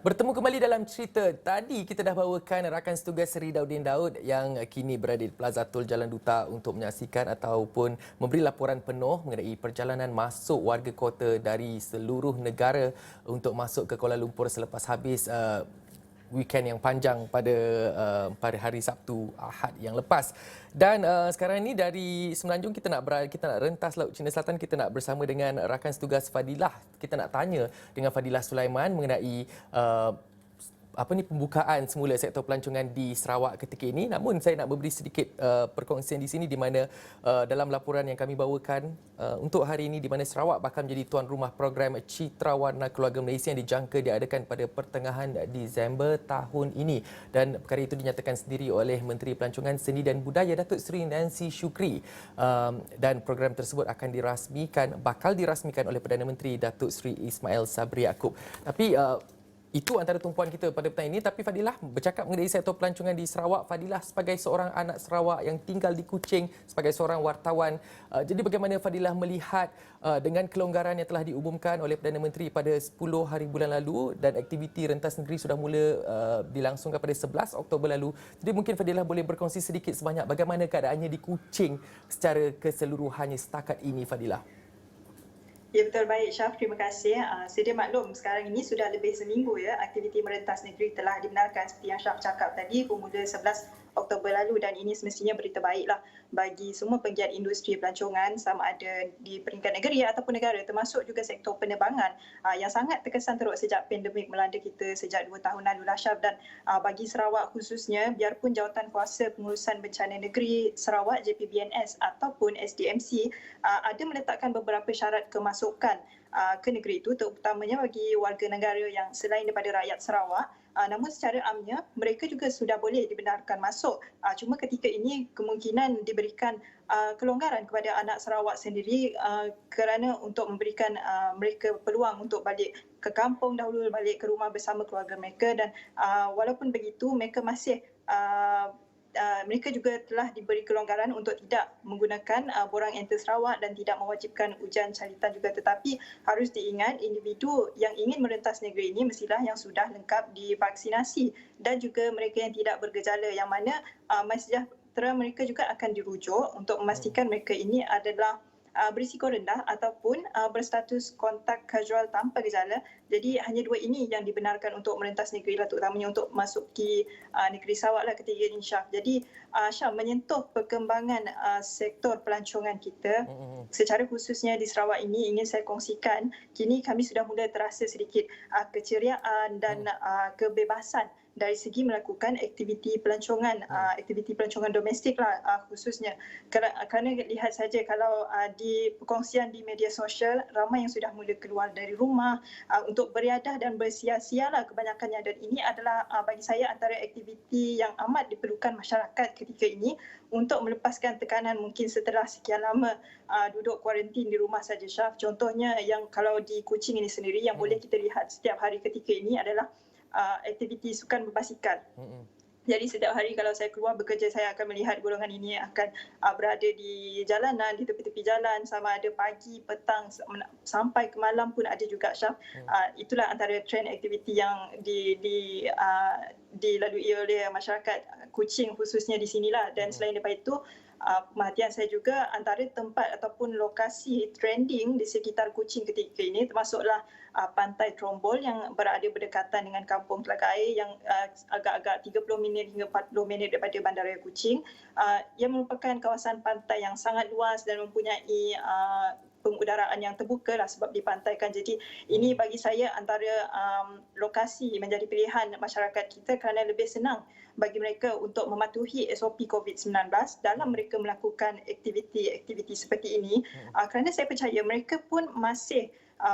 Bertemu kembali dalam cerita. Tadi kita dah bawakan rakan setugas Seri Daudin Daud yang kini berada di Plaza Tol Jalan Duta untuk menyaksikan ataupun memberi laporan penuh mengenai perjalanan masuk warga kota dari seluruh negara untuk masuk ke Kuala Lumpur selepas habis weekend yang panjang pada hari Sabtu Ahad yang lepas. Dan sekarang ini dari Semenanjung kita nak rentas Laut Cina Selatan, kita nak bersama dengan rakan setugas Fadilah. Kita nak tanya dengan Fadilah Sulaiman mengenai pembukaan semula sektor pelancongan di Sarawak ketika ini. Namun saya nak memberi sedikit perkongsian di sini di mana dalam laporan yang kami bawakan untuk hari ini di mana Sarawak bakal menjadi tuan rumah program Citra Warna Keluarga Malaysia yang dijangka diadakan pada pertengahan Disember tahun ini, dan perkara itu dinyatakan sendiri oleh Menteri Pelancongan Seni dan Budaya Datuk Seri Nancy Shukri, dan program tersebut bakal dirasmikan oleh Perdana Menteri Datuk Seri Ismail Sabri Yaakob. Tapi itu antara tumpuan kita pada petang ini. Tapi Fadilah, bercakap mengenai sektor pelancongan di Sarawak, Fadilah sebagai seorang anak Sarawak yang tinggal di Kuching, sebagai seorang wartawan, jadi bagaimana Fadilah melihat dengan kelonggaran yang telah diumumkan oleh Perdana Menteri pada 10 hari bulan lalu dan aktiviti rentas negeri sudah mula dilangsungkan pada 11 Oktober lalu. Jadi mungkin Fadilah boleh berkongsi sedikit sebanyak bagaimana keadaannya di Kuching secara keseluruhannya setakat ini, Fadilah. Ya, betul, baik Syaf, terima kasih. Sedia maklum sekarang ini sudah lebih seminggu ya aktiviti merentas negeri telah dibenarkan seperti yang Syaf cakap tadi bermula 11 Oktober lalu, dan ini semestinya berita baiklah bagi semua penggiat industri pelancongan sama ada di peringkat negeri ataupun negara, termasuk juga sektor penerbangan yang sangat terkesan teruk sejak pandemik melanda kita sejak 2 tahun lalu lah Syaf. Dan bagi Sarawak khususnya, biarpun Jawatan Kuasa Pengurusan Bencana Negeri Sarawak JPBNS ataupun SDMC ada meletakkan beberapa syarat kemasukan ke negeri itu, terutamanya bagi warga negara yang selain daripada rakyat Sarawak. Namun secara amnya mereka juga sudah boleh dibenarkan masuk. Cuma ketika ini kemungkinan diberikan kelonggaran kepada anak Sarawak sendiri kerana untuk memberikan mereka peluang untuk balik ke kampung dahulu, balik ke rumah bersama keluarga mereka. Dan walaupun begitu mereka masih mereka juga telah diberi kelonggaran untuk tidak menggunakan borang enter Sarawak dan tidak mewajibkan ujian caritan juga. Tetapi harus diingat, individu yang ingin merentas negeri ini mestilah yang sudah lengkap divaksinasi dan juga mereka yang tidak bergejala, yang mana sejahtera mereka juga akan dirujuk untuk memastikan mereka ini adalah berisiko rendah ataupun berstatus kontak kasual tanpa gejala. Jadi hanya dua ini yang dibenarkan untuk merentas negeri lah, terutamanya untuk masuki negeri Sarawak lah ketika ini, Syaf. Jadi Syaf, menyentuh perkembangan sektor pelancongan kita secara khususnya di Sarawak ini, ingin saya kongsikan kini kami sudah mula terasa sedikit keceriaan dan kebebasan dari segi melakukan aktiviti pelancongan domestik lah khususnya. Kerana lihat saja kalau di perkongsian di media sosial, ramai yang sudah mula keluar dari rumah untuk beriadah dan bersia-sia lah kebanyakannya. Dan ini adalah bagi saya antara aktiviti yang amat diperlukan masyarakat ketika ini untuk melepaskan tekanan mungkin setelah sekian lama duduk kuarantin di rumah saja, Syaf. Contohnya yang kalau di Kuching ini sendiri yang boleh kita lihat setiap hari ketika ini adalah aktiviti sukan berbasikal. Jadi setiap hari kalau saya keluar bekerja, saya akan melihat golongan ini akan berada di jalanan, di tepi-tepi jalan, sama ada pagi, petang, sampai ke malam pun ada juga, Syaf. Itulah antara trend aktiviti yang dilalui oleh masyarakat Kuching khususnya di sinilah. Dan selain daripada itu, perhatian saya juga antara tempat ataupun lokasi trending di sekitar Kuching ketika ini termasuklah Pantai Trombol yang berada berdekatan dengan Kampung Telaga Air yang agak-agak 30 minit hingga 40 minit daripada Bandaraya Kuching, yang merupakan kawasan pantai yang sangat luas dan mempunyai pengudaraan yang terbuka lah sebab dipantaikan. Jadi ini bagi saya antara lokasi menjadi pilihan masyarakat kita kerana lebih senang bagi mereka untuk mematuhi SOP COVID-19 dalam mereka melakukan aktiviti seperti ini. Kerana saya percaya mereka pun masih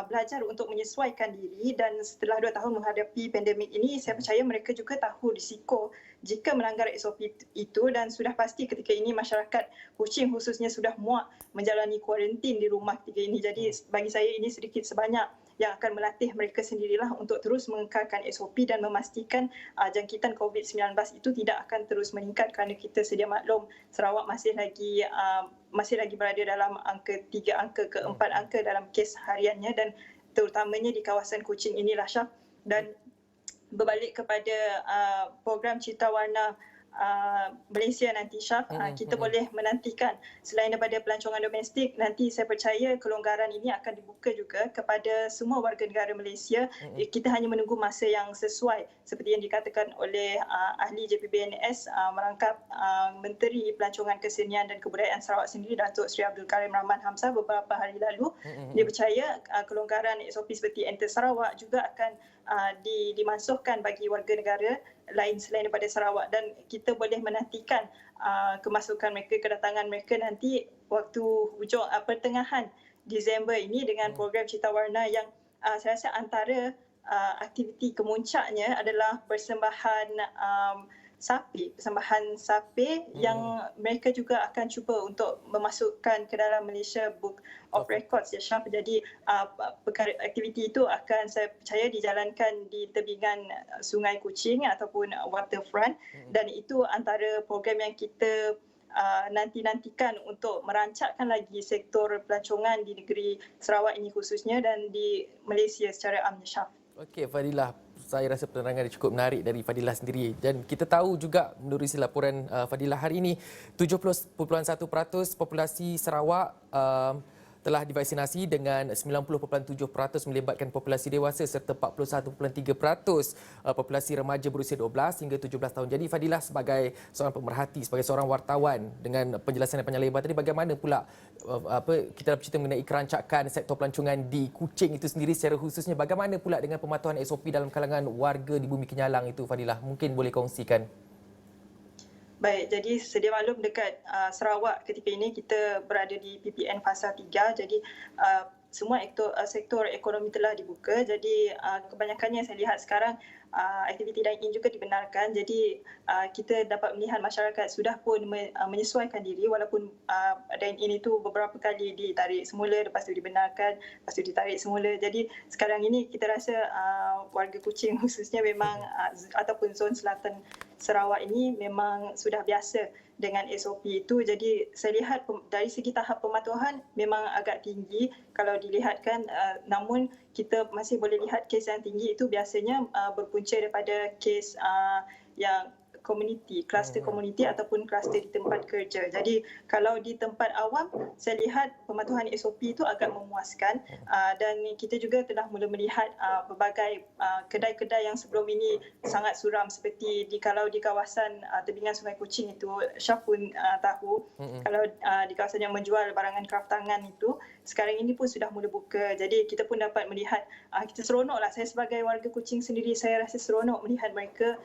belajar untuk menyesuaikan diri, dan setelah 2 tahun menghadapi pandemik ini, saya percaya mereka juga tahu risiko jika melanggar SOP itu, dan sudah pasti ketika ini masyarakat Kuching khususnya sudah muak menjalani kuarantin di rumah ketika ini. Jadi bagi saya ini sedikit sebanyak yang akan melatih mereka sendirilah untuk terus mengekalkan SOP dan memastikan jangkitan COVID-19 itu tidak akan terus meningkat, kerana kita sedia maklum Sarawak masih lagi berada dalam angka 3 angka ke 4 angka dalam kes hariannya, dan terutamanya di kawasan Kuching inilah, Syaf. Dan berbalik kepada program Citra Warna Malaysia nanti, Syaf, kita boleh menantikan selain daripada pelancongan domestik, nanti saya percaya kelonggaran ini akan dibuka juga kepada semua warga negara Malaysia. Kita hanya menunggu masa yang sesuai seperti yang dikatakan oleh ahli JPBNS merangkap Menteri Pelancongan Kesenian dan Kebudayaan Sarawak sendiri, Datuk Seri Abdul Karim Rahman Hamzah, beberapa hari lalu. Dia percaya kelonggaran SOP seperti Enter Sarawak juga akan dimansuhkan bagi warga negara lain selain daripada Sarawak, dan kita boleh menantikan kemasukan mereka, kedatangan mereka nanti waktu hujung pertengahan Disember ini dengan program Citra Warna yang saya rasa antara aktiviti kemuncaknya adalah persembahan sapi yang mereka juga akan cuba untuk memasukkan ke dalam Malaysia Book of Records, ya, Syaf. Jadi aktiviti itu akan, saya percaya, dijalankan di tebingan Sungai Kuching ataupun waterfront, dan itu antara program yang kita nantikan untuk merancakkan lagi sektor pelancongan di negeri Sarawak ini khususnya dan di Malaysia secara amnya, Syaf. Okey, Fadilah, saya rasa penerangan dia cukup menarik dari Fadilah sendiri, dan kita tahu juga menerusi laporan Fadilah hari ini 70.1% populasi Sarawak telah divaksinasi dengan 90.7% melibatkan populasi dewasa serta 41.3% populasi remaja berusia 12 hingga 17 tahun. Jadi Fadilah, sebagai seorang pemerhati, sebagai seorang wartawan, dengan penjelasan yang panjang lebar tadi, bagaimana pula kita bercerita mengenai kerancakan sektor pelancongan di Kuching itu sendiri secara khususnya, bagaimana pula dengan pematuhan SOP dalam kalangan warga di Bumi Kenyalang itu, Fadilah? Mungkin boleh kongsikan. Baik, jadi sedia maklum dekat Sarawak ketika ini kita berada di PPN Fasa 3, jadi semua sektor ekonomi telah dibuka. Jadi kebanyakannya saya lihat sekarang aktiviti dine-in juga dibenarkan. Jadi kita dapat melihat masyarakat sudah pun menyesuaikan diri, walaupun dine-in itu beberapa kali ditarik semula, lepas tu dibenarkan, lepas tu ditarik semula. Jadi sekarang ini kita rasa warga Kuching khususnya memang ataupun zon selatan Sarawak ini memang sudah biasa dengan SOP itu. Jadi saya lihat dari segi tahap pematuhan memang agak tinggi kalau dilihatkan, namun kita masih boleh lihat kes yang tinggi itu biasanya berpunca daripada kes yang komuniti, kluster komuniti ataupun kluster di tempat kerja. Jadi kalau di tempat awam, saya lihat pematuhan SOP itu agak memuaskan, dan kita juga telah mula melihat pelbagai kedai-kedai yang sebelum ini sangat suram, seperti kalau di kawasan tebingan Sungai Kuching itu, Syaf pun tahu, kalau di kawasan yang menjual barangan kraftangan itu, sekarang ini pun sudah mula buka. Jadi kita pun dapat melihat, kita seronoklah, saya sebagai warga Kuching sendiri, saya rasa seronok melihat mereka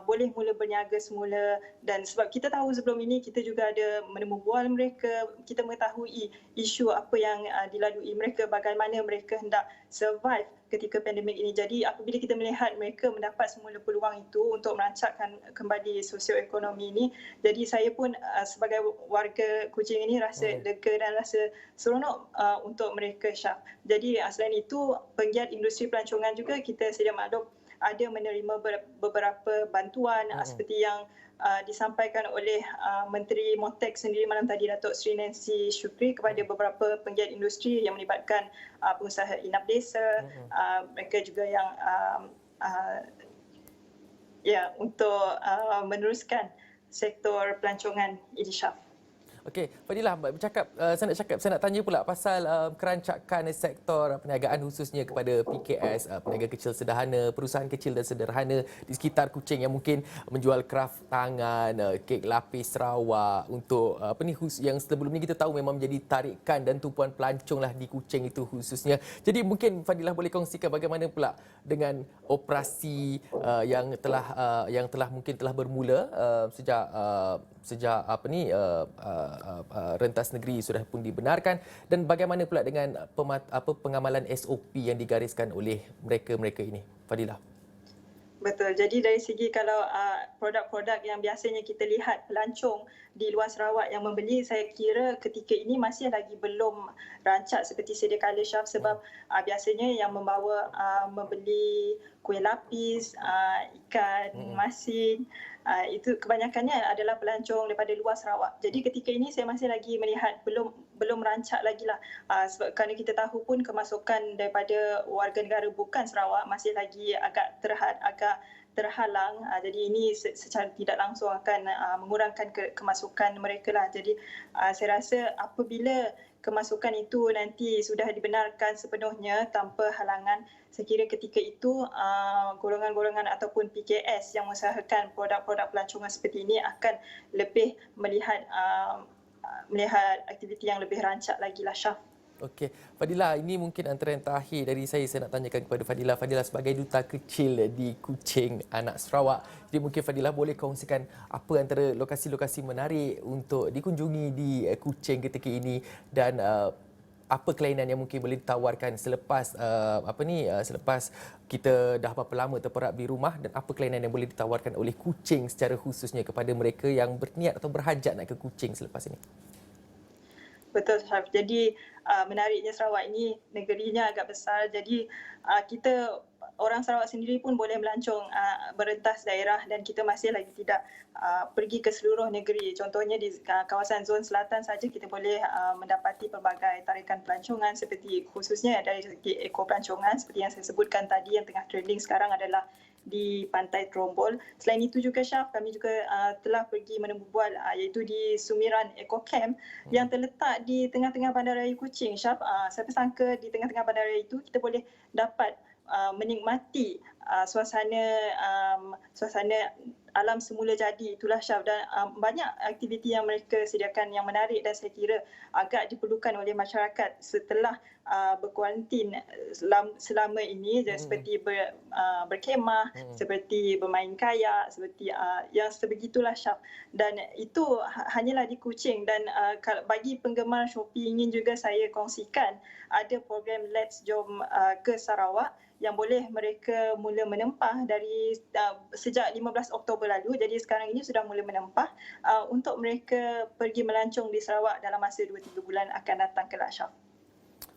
boleh mula berniaga semula, dan sebab kita tahu sebelum ini kita juga ada menemu bual mereka, kita mengetahui isu apa yang dilalui mereka, bagaimana mereka hendak survive ketika pandemik ini. Jadi apabila kita melihat mereka mendapat semula peluang itu untuk merancakkan kembali sosioekonomi ini, jadi saya pun sebagai warga Kuching ini rasa lega dan rasa seronok untuk mereka, Syaf. Jadi selain itu, penggiat industri pelancongan juga kita sedia maklum ada menerima beberapa bantuan seperti yang disampaikan oleh Menteri Motek sendiri malam tadi, Datuk Seri Nancy Shukri, kepada beberapa penggiat industri yang melibatkan pengusaha inap desa, mereka juga yang untuk meneruskan sektor pelancongan ini, Syaf. Okey, Fadilah, saya nak tanya pula pasal kerancakan sektor perniagaan khususnya kepada PKS, peniaga kecil sederhana, perusahaan kecil dan sederhana di sekitar Kuching yang mungkin menjual kraft tangan, kek lapis Sarawak untuk yang sebelum ni kita tahu memang menjadi tarikan dan tumpuan pelancong lah di Kuching itu khususnya. Jadi mungkin Fadilah boleh kongsikan bagaimana pula dengan operasi yang telah mungkin telah bermula sejak rentas negeri sudah pun dibenarkan, dan bagaimana pula dengan pengamalan SOP yang digariskan oleh mereka ini, Fadilah? Betul. Jadi dari segi kalau produk-produk yang biasanya kita lihat pelancong di luar Sarawak yang membeli, saya kira ketika ini masih lagi belum rancak seperti sedia kala, Syaf, sebab biasanya yang membawa membeli kuih lapis, ikan masin, itu kebanyakannya adalah pelancong daripada luar Sarawak. Jadi ketika ini saya masih lagi melihat belum rancak lagi lah, sebab kerana kita tahu pun kemasukan daripada warga negara bukan Sarawak masih lagi agak terhalang. Jadi ini secara tidak langsung akan mengurangkan kemasukan mereka lah. Jadi saya rasa apabila kemasukan itu nanti sudah dibenarkan sepenuhnya tanpa halangan, saya kira ketika itu golongan-golongan ataupun PKS yang mengusahakan produk-produk pelancongan seperti ini akan lebih melihat aktiviti yang lebih rancak lagi lah, Syaf. Okey, Fadilah, ini mungkin antara yang terakhir dari saya nak tanyakan kepada Fadilah. Fadilah sebagai duta kecil di Kuching, anak Sarawak. Jadi mungkin Fadilah boleh kongsikan apa antara lokasi-lokasi menarik untuk dikunjungi di Kuching ketika ini dan apa kelainan yang mungkin boleh ditawarkan selepas selepas kita dah berapa lama terperap di rumah, dan apa kelainan yang boleh ditawarkan oleh Kuching secara khususnya kepada mereka yang berniat atau berhajat nak ke Kuching selepas ini. Betul, Syaf. Jadi menariknya Sarawak ini, negerinya agak besar. Jadi kita orang Sarawak sendiri pun boleh melancong merentas daerah, dan kita masih lagi tidak pergi ke seluruh negeri. Contohnya di kawasan zon selatan saja kita boleh mendapati pelbagai tarikan pelancongan, seperti khususnya dari segi ekopelancongan seperti yang saya sebutkan tadi, yang tengah trending sekarang adalah di Pantai Terombol. Selain itu juga, Syaf, kami juga telah pergi menembual iaitu di Sumiran Eco Camp yang terletak di tengah-tengah Bandaraya Kuching, Syaf. Siapa sangka di tengah-tengah bandaraya itu kita boleh dapat menikmati suasana alam semula jadi, itulah, Syaf. Dan banyak aktiviti yang mereka sediakan yang menarik dan saya kira agak diperlukan oleh masyarakat setelah berkuarantin selama ini, seperti berkemah, seperti bermain kayak, seperti yang sebegitulah, Syaf. Dan itu hanyalah di Kuching. Dan bagi penggemar Shopee, ingin juga saya kongsikan ada program Let's Jom ke Sarawak yang boleh mereka mula menempah dari sejak 15 Oktober lalu. Jadi sekarang ini sudah mula menempah untuk mereka pergi melancong di Sarawak dalam masa 2-3 bulan akan datang kelak, Syaf.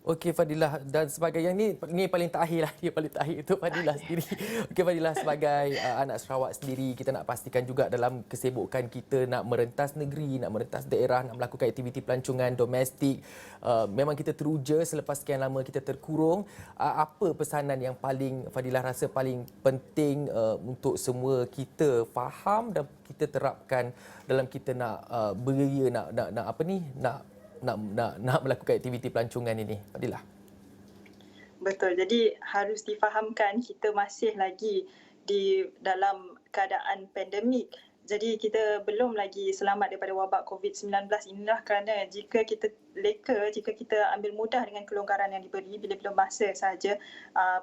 Okey, Fadilah, dan sebagai yang ni paling terakhir lah, dia paling terakhir itu Fadilah sendiri. Okey, Fadilah, sebagai anak Sarawak sendiri, kita nak pastikan juga dalam kesibukan kita nak merentas negeri, nak merentas daerah, nak melakukan aktiviti pelancongan domestik, memang kita teruja selepas sekian lama kita terkurung. Apa pesanan yang paling Fadilah rasa paling penting untuk semua kita faham dan kita terapkan dalam kita nak beria, nak melakukan aktiviti pelancongan ini, Fadilah? Betul. Jadi harus difahamkan kita masih lagi di dalam keadaan pandemik. Jadi kita belum lagi selamat daripada wabak COVID-19 inilah, kerana jika kita jika kita ambil mudah dengan kelonggaran yang diberi, bila-bila masa sahaja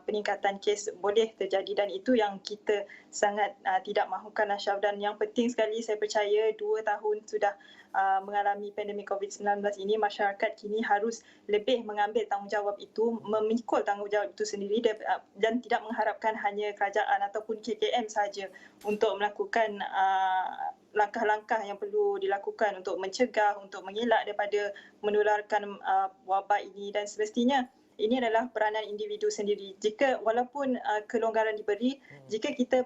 peningkatan kes boleh terjadi, dan itu yang kita sangat tidak mahukan, Ashraf. Dan yang penting sekali, saya percaya 2 tahun sudah mengalami pandemik COVID-19 ini, masyarakat kini harus lebih mengambil tanggungjawab itu, memikul tanggungjawab itu sendiri, dan tidak mengharapkan hanya kerajaan ataupun KKM sahaja untuk melakukan langkah-langkah yang perlu dilakukan untuk mencegah, untuk mengelak daripada menularkan wabak ini. Dan semestinya ini adalah peranan individu sendiri. Jika walaupun kelonggaran diberi, jika kita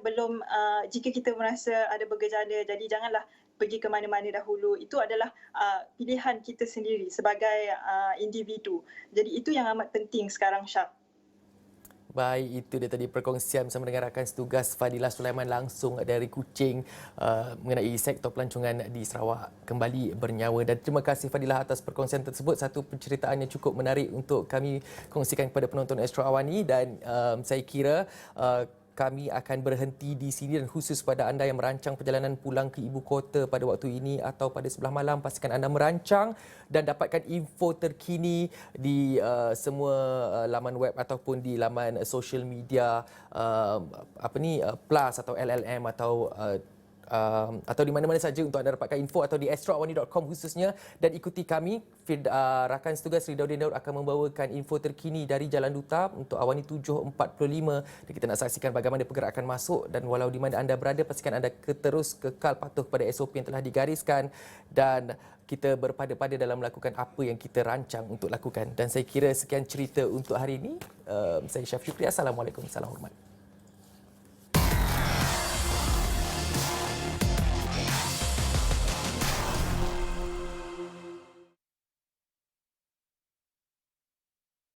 merasa ada bergejala, jadi janganlah pergi ke mana-mana dahulu. Itu adalah pilihan kita sendiri sebagai individu. Jadi itu yang amat penting sekarang, Syaf. Baik, itu dia tadi perkongsian bersama dengan rakan setugas Fadilah Sulaiman langsung dari Kuching mengenai sektor pelancongan di Sarawak kembali bernyawa. Dan terima kasih Fadilah atas perkongsian tersebut. Satu penceritaan yang cukup menarik untuk kami kongsikan kepada penonton Astro Awani, dan saya kira kami akan berhenti di sini, dan khusus pada anda yang merancang perjalanan pulang ke ibu kota pada waktu ini atau pada sebelah malam, pastikan anda merancang dan dapatkan info terkini di semua laman web ataupun di laman social media PLUS atau LLM atau atau di mana-mana saja untuk anda dapatkan info atau di astrowani.com khususnya, dan ikuti kami. Rakan setugas Ridauddin Daud akan membawakan info terkini dari Jalan Duta untuk Awani 7.45 dan kita nak saksikan bagaimana pergerakan masuk, dan walau di mana anda berada pastikan anda terus kekal patuh pada SOP yang telah digariskan dan kita berpada-pada dalam melakukan apa yang kita rancang untuk lakukan. Dan saya kira sekian cerita untuk hari ini. Saya Syaf Syukri. Assalamualaikum. Salam hormat.